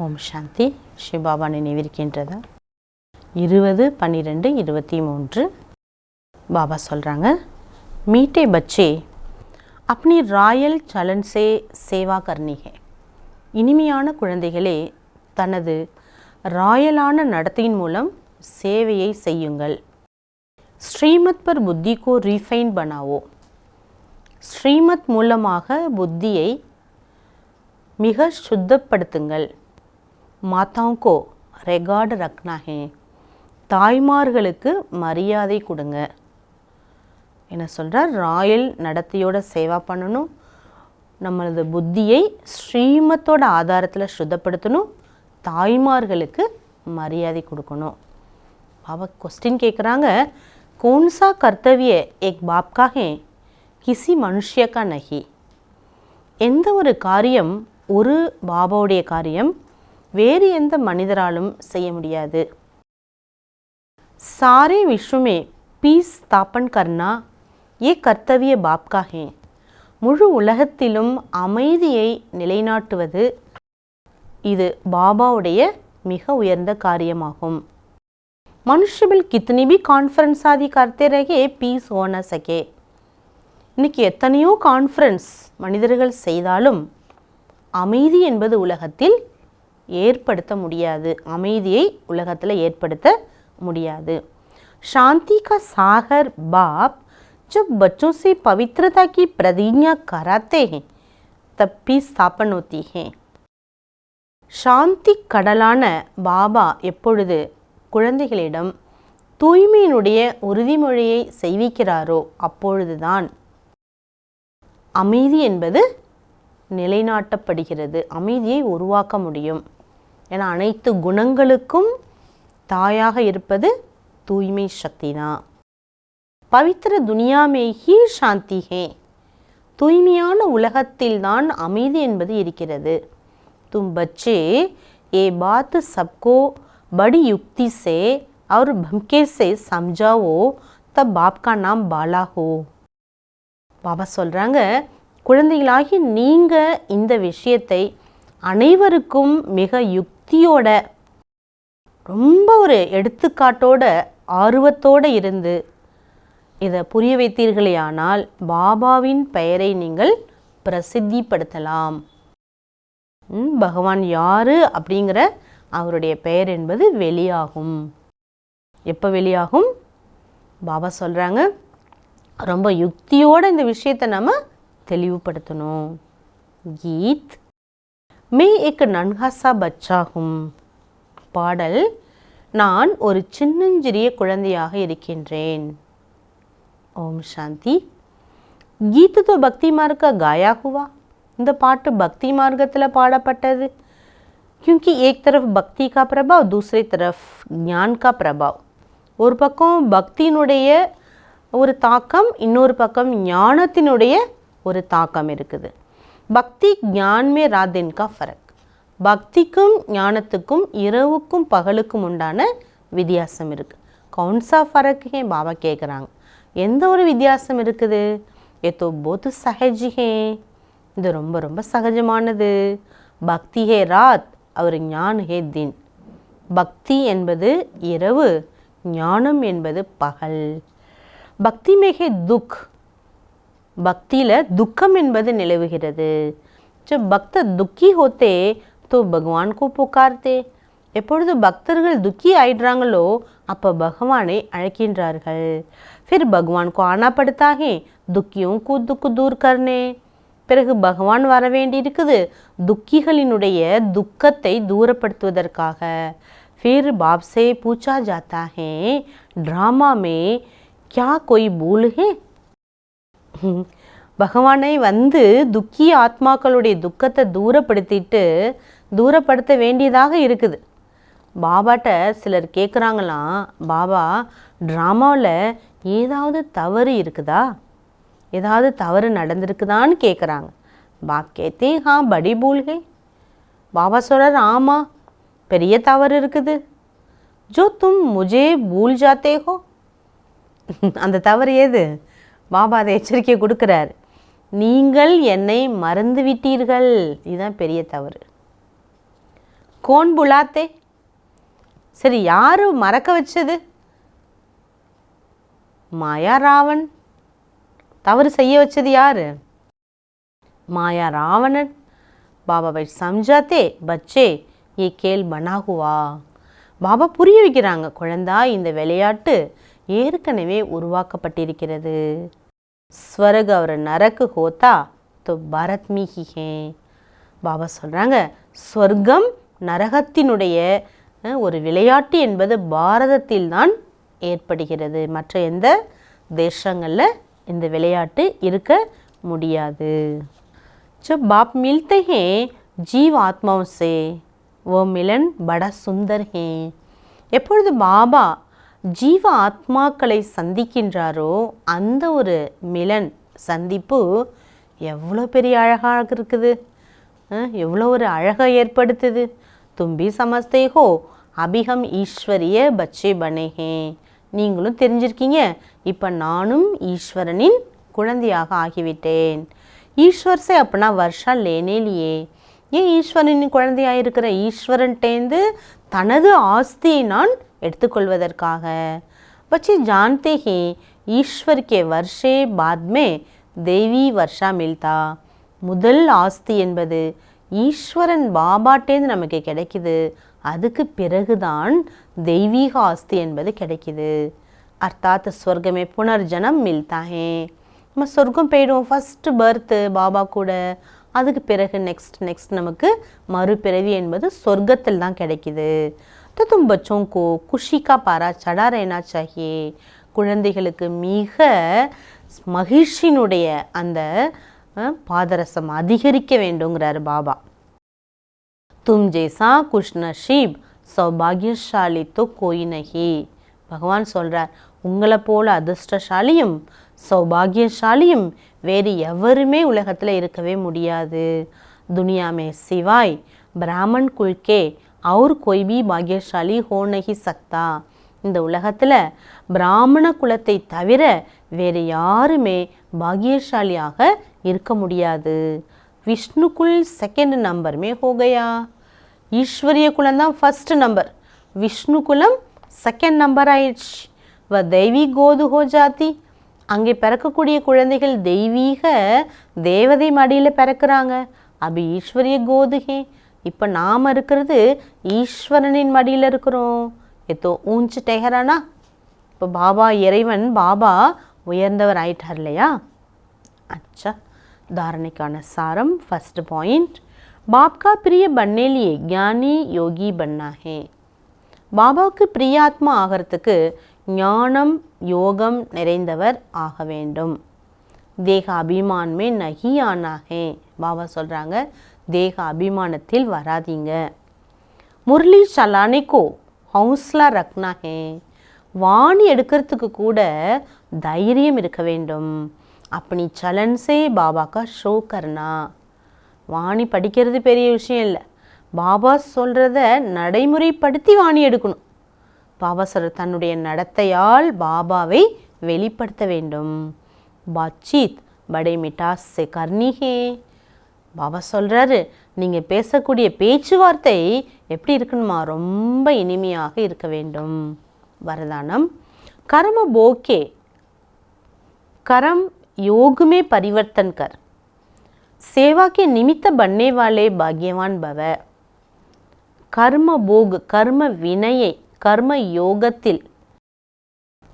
ஓம் சாந்தி. சிவபாபா நினைவிருக்கின்றதா? 20/12/23 பாபா சொல்கிறாங்க, மீட்டே பச்சே अपनी ராயல் சலன் சே சேவா கர்னி ஹே. இனிமையான குழந்தைகளே, தனது ராயலான நடத்தையின் மூலம் சேவையை செய்யுங்கள். ஸ்ரீமத் பர் புத்தி கோ ரீஃபைன் பனாவோ. ஸ்ரீமத் மூலமாக புத்தியை மிக சுத்தப்படுத்துங்கள். மாதாओं को ரெகார்டு ரக்னா ஹே. தாய்மார்களுக்கு மரியாதை கொடுங்க. என்ன சொல்கிறார்? ராயல் நடத்தையோட சேவா பண்ணணும், நம்மளது புத்தியை ஸ்ரீமத்தோட ஆதாரத்தில் சுத்தப்படுத்தணும், தாய்மார்களுக்கு மரியாதை கொடுக்கணும். பாபா क्वेश्चन கேட்குறாங்க, कौन सा कर्तव्य एक बाप का है, किसी मनुष्य का नहीं. எந்த ஒரு காரியம், ஒரு பாபாவுடைய காரியம் வேறு எந்த மனிதராலும் செய்ய முடியாது. सारे विश्व में पीस स्थापन करना ये कर्तव्य बाप का है. முழு உலகத்திலும் அமைதியை நிலைநாட்டுவது இது பாபாவுடைய மிக உயர்ந்த காரியமாகும். मनुष्य बिल कितनी भी कॉन्फ्रेंस आदि करते रहे पीस हो न सके. இன்னைக்கு எத்தனையோ கான்ஃபரன்ஸ் மனிதர்கள் செய்தாலும் அமைதி என்பது உலகத்தில் ஏற்படுத்த முடியாது. அமைதியை உலகத்தில் ஏற்படுத்த முடியாது. शांति का सागर बाप जब बच्चों से पवित्रता की प्रतिज्ञा कराते हैं तब भी स्थापन होती है. சாந்தி கடலான பாபா எப்பொழுது குழந்தைகளிடம் தூய்மையினுடைய உறுதிமொழியை செய்விக்கிறாரோ அப்பொழுதுதான் அமைதி என்பது நிலைநாட்டப்படுகிறது. அமைதியை உருவாக்க முடியும். ஏன்னா அனைத்து குணங்களுக்கும் தாயாக இருப்பது தூய்மை சக்தி தான். பவித்திர துனியாமே ஹீ சாந்தி ஹே. தூய்மையான உலகத்தில்தான் அமைதி என்பது இருக்கிறது. तुम बच्चे ये बात सबको बड़ी युक्ति से और भमके से समझाओ तब बाप का नाम बाला हो. பாபா சொல்கிறாங்க, குழந்தைகளாகி நீங்கள் இந்த விஷயத்தை அனைவருக்கும் மிக யுக்தியோட, ரொம்ப ஒரு எடுத்துக்காட்டோட, ஆர்வத்தோடு இருந்து இதை புரிய வைத்தீர்களேயானால் பாபாவின் பெயரை நீங்கள் பிரசித்திப்படுத்தலாம். பகவான் யார் அப்படிங்கிற அவருடைய பெயர் என்பது வெளியாகும். எப்போ வெளியாகும்? பாபா சொல்கிறாங்க, ரொம்ப யுக்தியோடு இந்த விஷயத்தை நம்ம தெளிவுபடுத்தணும். கீத் மே ஏக் நன்ஹாசா பச்சாகும். பாடல், நான் ஒரு சின்னஞ்சிறிய குழந்தையாக இருக்கின்றேன். ஓம் சாந்தி. கீத் தோ பக்தி மார்க்க காயா ஹுவா. இந்த பாட்டு பக்தி மார்க்கத்தில் பாடப்பட்டது. क्योंकि एक तरफ भक्ति का प्रभाव, दूसरी तरफ ज्ञान का प्रभाव. ஒரு பக்கம் பக்தியினுடைய ஒரு தாக்கம், இன்னொரு பக்கம் ஞானத்தினுடைய ஒரு தாக்கம் இருக்குது. பக்தி ஞான் மே ராத் दिन का फर्क. பக்திக்கும் ஞானத்துக்கும் இரவுக்கும் பகலுக்கும் உண்டான வித்தியாசம் இருக்குது. कौन सा फर्क है பாபா கேட்குறாங்க. எந்த ஒரு வித்தியாசம் இருக்குது? ये तो बहुत सहज है. இது ரொம்ப ரொம்ப சகஜமானது. பக்தி ஹே ராத் அவர் ஞான் ஹே தின். பக்தி என்பது இரவு, ஞானம் என்பது பகல். பக்தி மேகே துக். பக்தியில் துக்கம் என்பது நிலவுகிறது. ஜப் பக்த துக்கி ஹோத்தே தோ பகவான் கோ புகார்த்தே. எப்பொழுது பக்தர்கள் துக்கி ஆயிடுறாங்களோ அப்போ பகவானை அழைக்கின்றார்கள். ஃபிர் பகவான் கோ ஆனா படுத்தா ஹே துக்கியோं को दुख दूर करने. பிறகு பகவான் வர வேண்டி இருக்குது துக்கிகளினுடைய துக்கத்தை தூரப்படுத்துவதற்காக. फिर बाप से पूछा जाता है ड्रामा में क्या कोई भूल है. பகவானை வந்து துக்கி ஆத்மாக்களுடைய துக்கத்தை தூரப்படுத்த வேண்டியதாக இருக்குது. பாபாட்ட சிலர் கேட்குறாங்களாம், பாபா ட்ராமாவில் ஏதாவது தவறு இருக்குதா, ஏதாவது தவறு நடந்திருக்குதான்னு கேட்குறாங்க. பாப் கேத்தே ஹா படி பூல் ஹே. பாபா சொல்கிறார், ஆமாம் பெரிய தவறு இருக்குது. ஜோ தும் முஜே பூல் ஜாத்தே ஹோ. அந்த தவறு ஏது? பாபா அதை எச்சரிக்கை கொடுக்குறார். நீங்கள் என்னை மறந்து விட்டீர்கள். இதுதான் பெரிய தவறு. கோன் புலாத்தே, சரி யாரு மறக்க வச்சது? மாயா ராவன். தவறு செய்ய வச்சது யாரு? மாயா ராவணன். பாபாவை சம்ஜாத்தே பச்சே ஏ கேல் பனா ஹுவா. பாபா புரிய வைக்கிறாங்க, குழந்தா இந்த விளையாட்டு ஏற்கனவே உருவாக்கப்பட்டிருக்கிறது. ஸ்வர்க और नरक होता तो भारत में ही है. பாபா சொல்கிறாங்க, ஸ்வர்க்கம் நரகத்தினுடைய ஒரு விளையாட்டு என்பது பாரதத்தில் தான் ஏற்படுகிறது. மற்ற எந்த தேசங்களில் இந்த விளையாட்டு இருக்க முடியாது. जब बाप मिलते हैं जीव आत्माओं से वो मिलन बड़ा सुंदर है. எப்பொழுது பாபா ஜீவ ஆத்மாக்களை சந்திக்கின்றாரோ அந்த ஒரு மிலன் சந்திப்பு எவ்வளோ பெரிய அழகாக இருக்குது, எவ்வளோ ஒரு அழகை ஏற்படுத்துது. தும்பி சமஸ்தே ஹோ அபிகம் ஈஸ்வரிய பச்சே பனேஹே. நீங்களும் தெரிஞ்சிருக்கீங்க, இப்போ நானும் ஈஸ்வரனின் குழந்தையாக ஆகிவிட்டேன். ஈஸ்வர் சே அப்பனா வருஷா லேனே லியே. ஏன் ஈஸ்வரனின் குழந்தையாக இருக்கிற ஈஸ்வரன்டேந்து தனது ஆஸ்தியை நான் எடுத்துக்கொள்வதற்காக. बच्चे जानते हैं ईश्वर के वर्षे बाद में देवी वर्षा मिलता. முதல் ஆஸ்தி என்பது ஈஸ்வரன் பாபாட்டேந்து நமக்கு கிடைக்குது, அதுக்கு பிறகுதான் தெய்வீக ஆஸ்தி என்பது கிடைக்குது. அர்த்தாத் ஸ்வர்கமே புனர்ஜனம் மில்தா ஹே. நம்ம சொர்க்கம் போயிடுவோம், ஃபஸ்ட்டு பர்த்து பாபா கூட, அதுக்கு பிறகு நெக்ஸ்ட் நமக்கு மறுபிறவி என்பது சொர்க்கத்தில் தான் கிடைக்குது. तो तुम बच्चों को खुशी का पारा चढ़ा रहना चाहिए. குழந்தைகளுக்கு மிக மகிழ்ச்சியினுடைய அந்த பாதரசம் அதிகரிக்க வேண்டுங்கிறார் பாபா. தும் ஜேசா குஷ் நஷீப் சௌபாகியசாலி தோ கோய் நஹி. பகவான் சொல்கிறார், உங்களை போல அதிர்ஷ்டசாலியும் சௌபாகியசாலியும் வேறு எவருமே உலகத்தில் இருக்கவே முடியாது. துனியாமே சிவாய் பிராமன் குல்கே அவர் कोई भी பாக்யசாலி हो नहीं सकता. இந்த உலகத்தில் பிராமண குலத்தை தவிர வேறு யாருமே பாக்யசாலியாக இருக்க முடியாது. விஷ்ணு குல் செகண்ட் நம்பர் மே हो गया. ஈஸ்வரிய குலம் தான் ஃபஸ்ட்டு நம்பர், விஷ்ணு குலம் செகண்ட் நம்பர் ஆயிடுச்சு. வ தெய்வீ கோது ஹோ ஜாதி. அங்கே பிறக்கக்கூடிய குழந்தைகள் தெய்வீக தேவதை மடியில் பிறக்கிறாங்க. அபி ஈஸ்வரிய கோதுகே. இப்போ நாம் இருக்கிறது ஈஸ்வரனின் மடியில் இருக்கிறோம். எத்தோ ஊஞ்சு டெஹரானா. இப்போ பாபா இறைவன் பாபா உயர்ந்தவர் ஆயிட்டார் இல்லையா. अच्छा, धारणिकाன சாரம் फर्स्ट पॉइंट, बाप का प्रिय बनने लिए ज्ञानी योगी बनना है. பாபாவுக்கு பிரியாத்மா ஆகிறதுக்கு ஞானம் யோகம் நிறைந்தவர் ஆக வேண்டும். தேக அபிமான் மே நஹி ஆனா ஹே. பாபா சொல்கிறாங்க, தேக அபிமானத்தில் வராதீங்க. முரளி சலானிக்கோ ஹவுஸ்லா ரக்னா ஹே. வாணி எடுக்கிறதுக்கு கூட தைரியம் இருக்க வேண்டும். அப்படி சலன் சே பாபா கா ஷோ கர்னா. வாணி படிக்கிறது பெரிய விஷயம் இல்லை, பாபா சொல்கிறத நடைமுறைப்படுத்தி வாணி எடுக்கணும். பாபா சொல்கிற தன்னுடைய நடத்தையால் பாபாவை வெளிப்படுத்த வேண்டும். பாட்சீத் படை மிட்டாஸ் சே கர்னி ஹே. பாபா சொல்கிறாரு, நீங்கள் பேசக்கூடிய பேச்சுவார்த்தை எப்படி இருக்கணுமா, ரொம்ப இனிமையாக இருக்க வேண்டும். வரதானம் कर्म भोग के कर्म योग में परिवर्तन कर सेवा के निमित्त बनने वाले भाग्यवान भव. कर्म भोग कर्म வினையை கர்ம யோகத்தில்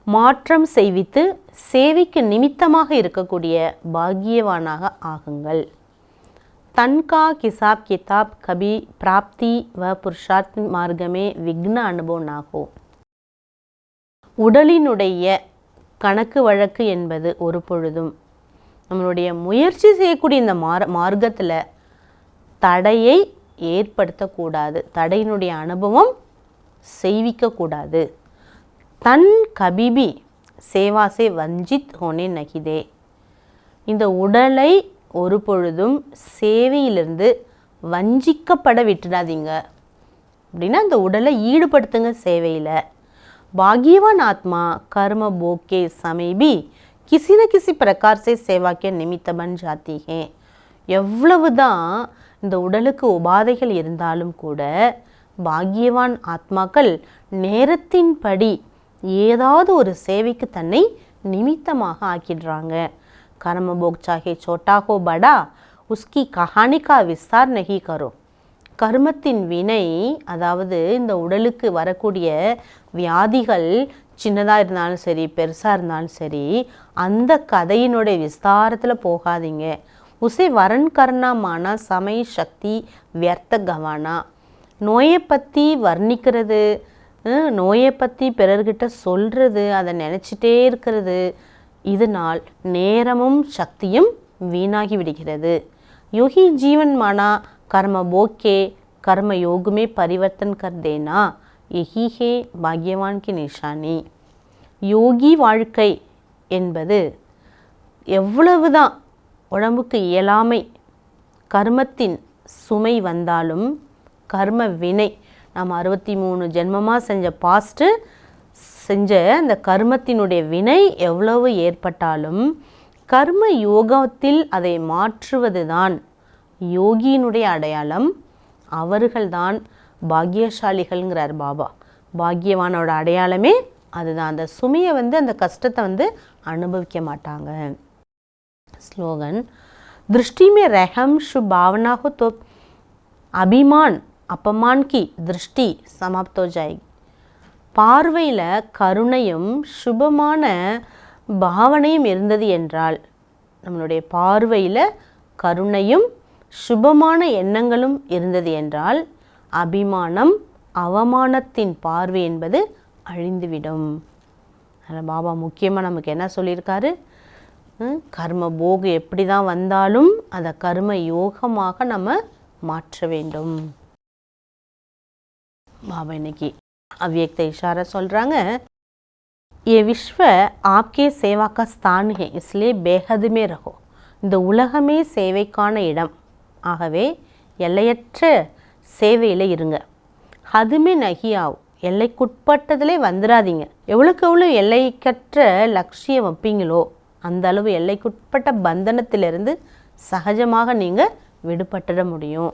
மாற்றம் செய்வித்து சேவைக்கு நிமித்தமாக இருக்கக்கூடிய பாக்கியவானாக ஆகுங்கள். தன்கா கிசாப் கிதாப் கபி பிராப்தி வ புருஷார்த் மார்க்கமே விக்ன அனுபவ நாகோ. உடலினுடைய கணக்கு வழக்கு என்பது ஒரு பொழுதும் நம்மளுடைய முயற்சி செய்யக்கூடிய இந்த மார்க்கத்தில் தடையை ஏற்படுத்தக்கூடாது, தடையினுடைய அனுபவம் செய்விக்கக்கூடாது. தன் கபிபி சேவாசே வஞ்சித் ஹோனே நகிதே. இந்த உடலை ஒரு பொழுதும் சேவையிலிருந்து வஞ்சிக்கப்பட விட்டுடாதீங்க. அப்படின்னா இந்த உடலை ஈடுபடுத்துங்க சேவையில். भाग्यवान आत्मा कर्म भोग के समय भी किसी न किसी प्रकार से सेवा के निमित्त बन जाती है. எவ்வளவுதான் இந்த உடலுக்கு உபாதைகள் இருந்தாலும் கூட பாக்கியவான் ஆத்மாக்கள் நேரத்தின்படி ஏதாவது ஒரு சேவைக்கு தன்னை நிமித்தமாக ஆக்கிடுறாங்க. கர்ம போக் சாஹே சோட்டா ஹோ படா உஸ்கி கஹானி கா விஸ்தார் நஹி கரோ. கர்மத்தின் வினை, அதாவது இந்த உடலுக்கு வரக்கூடிய வியாதிகள் சின்னதாக இருந்தாலும் சரி பெருசாக இருந்தாலும் சரி, அந்த கதையினுடைய விஸ்தாரத்தில் போகாதீங்க. உசே வரன் கர்ணாமானா சமய சக்தி வியர்த்த கவானா. நோயை பற்றி வர்ணிக்கிறது, நோயை பற்றி பிறர்கிட்ட சொல்கிறது, அதை நினச்சிட்டே இருக்கிறது, இதனால் நேரமும் சக்தியும் வீணாகி விடுகிறது. யோகி ஜீவன் மானா कर्म भोग के कर्म योग में परिवर्तन कर देना यही है भाग्यवान की निशानी. யோகி வாழ்க்கை என்பது எவ்வளவுதான் உடம்புக்கு இயலாமை கர்மத்தின் சுமை வந்தாலும், கர்ம வினை நாம் 63 ஜென்மமாக செஞ்ச அந்த கர்மத்தினுடைய வினை எவ்வளவு ஏற்பட்டாலும் கர்ம யோகத்தில் அதை மாற்றுவது தான் யோகியினுடைய அடையாளம். அவர்கள்தான் பாக்கியசாலிகள்ங்கிறார் பாபா. பாக்கியவானோட அடையாளமே அதுதான். அந்த சுமையை அந்த கஷ்டத்தை அனுபவிக்க மாட்டாங்க. ஸ்லோகன் दृष्टि में रहम शुभ भावना हो तो अभिमान अपमान की दृष्टि समाप्त हो जाएगी. பார்வையில் கருணையும் சுபமான பாவனையும் இருந்தது என்றால், நம்மளுடைய பார்வையில் கருணையும் சுபமான எண்ணங்களும் இருந்தது என்றால், அபிமானம் அவமானத்தின் பார்வை என்பது அழிந்துவிடும். அதில் பாபா முக்கியமாக நமக்கு என்ன சொல்லியிருக்காரு, கர்ம போகு எப்படி தான் வந்தாலும் அதை கர்ம யோகமாக நம்ம மாற்ற வேண்டும். பாபா இன்னைக்கு அவ்யக்த இஷாரா சொல்கிறாங்க, ये विश्व आपके सेवा का स्थान है इसलिए बेहद में रहो. இந்த உலகமே சேவைக்கான இடம், ஆகவே எல்லையற்ற சேவையில் இருங்க. அதுமே நகியாவும், எல்லைக்குட்பட்டதிலே வந்துடாதீங்க. எவ்வளோக்கு எவ்வளோ எல்லைக்கற்ற லட்சியம் வைப்பீங்களோ அந்த அளவு எல்லைக்குட்பட்ட பந்தனத்திலிருந்து சகஜமாக நீங்கள் விடுபட்டுட முடியும்.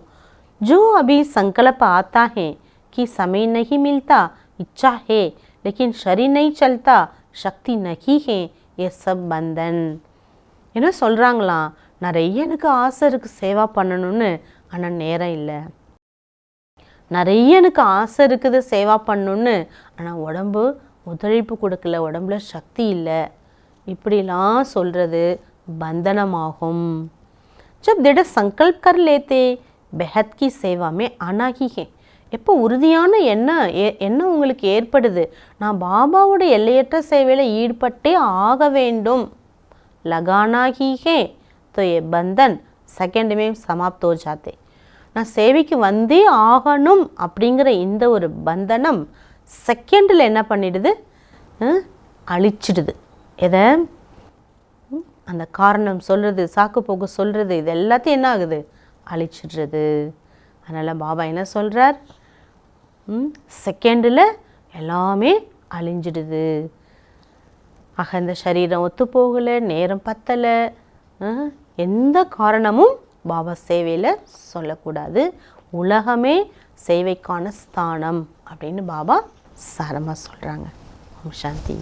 जो अभी संकल्प आता है कि समय नहीं मिलता, इच्छा है लेकिन शरीर नहीं चलता, शक्ति नहीं है, ये सब बंधन. என்ன சொல்கிறாங்களாம், நிறைய எனக்கு ஆசை இருக்குது சேவா பண்ணணும்னு, ஆனால் நேரம் இல்லை. நிறைய எனக்கு ஆசை இருக்குது சேவா பண்ணணும்னு, ஆனால் உடம்பு ஒத்துழைப்பு கொடுக்கல, உடம்புல சக்தி இல்லை. இப்படிலாம் சொல்கிறது பந்தனமாகும். जब दृढ़ संकल्प कर लेते बेहद की सेवा में आना ही है. எப்போ உறுதியான எண்ணம் உங்களுக்கு ஏற்படுது, நான் பாபாவோட எல்லையற்ற சேவையில் ஈடுபட்டே ஆக வேண்டும், लगाना ही है, तो ये बंधन सेकंड में समाप्त हो जाते. நான் சேவைக்கு வந்தே ஆகணும் அப்படிங்கிற இந்த ஒரு பந்தனம் செகண்டில் என்ன பண்ணிடுது, அழிச்சிடுது. எதை, அந்த காரணம் சொல்கிறது, சாக்கு போக்கு சொல்கிறது, இது எல்லாத்தையும் என்ன ஆகுது, அழிச்சிடுறது. அதனால் பாபா என்ன சொல்கிறார், செகண்டில் எல்லாமே அழிஞ்சிடுது. ஆக இந்த சரீரம் ஒத்து போகலை, நேரம் பத்தலை, எந்த காரணமும் பாபா சேவையில் சொல்லக்கூடாது. உலகமே சேவைக்கான ஸ்தானம் அப்படின்னு பாபா சாரமாக சொல்கிறாங்க. ஓம் சாந்தி.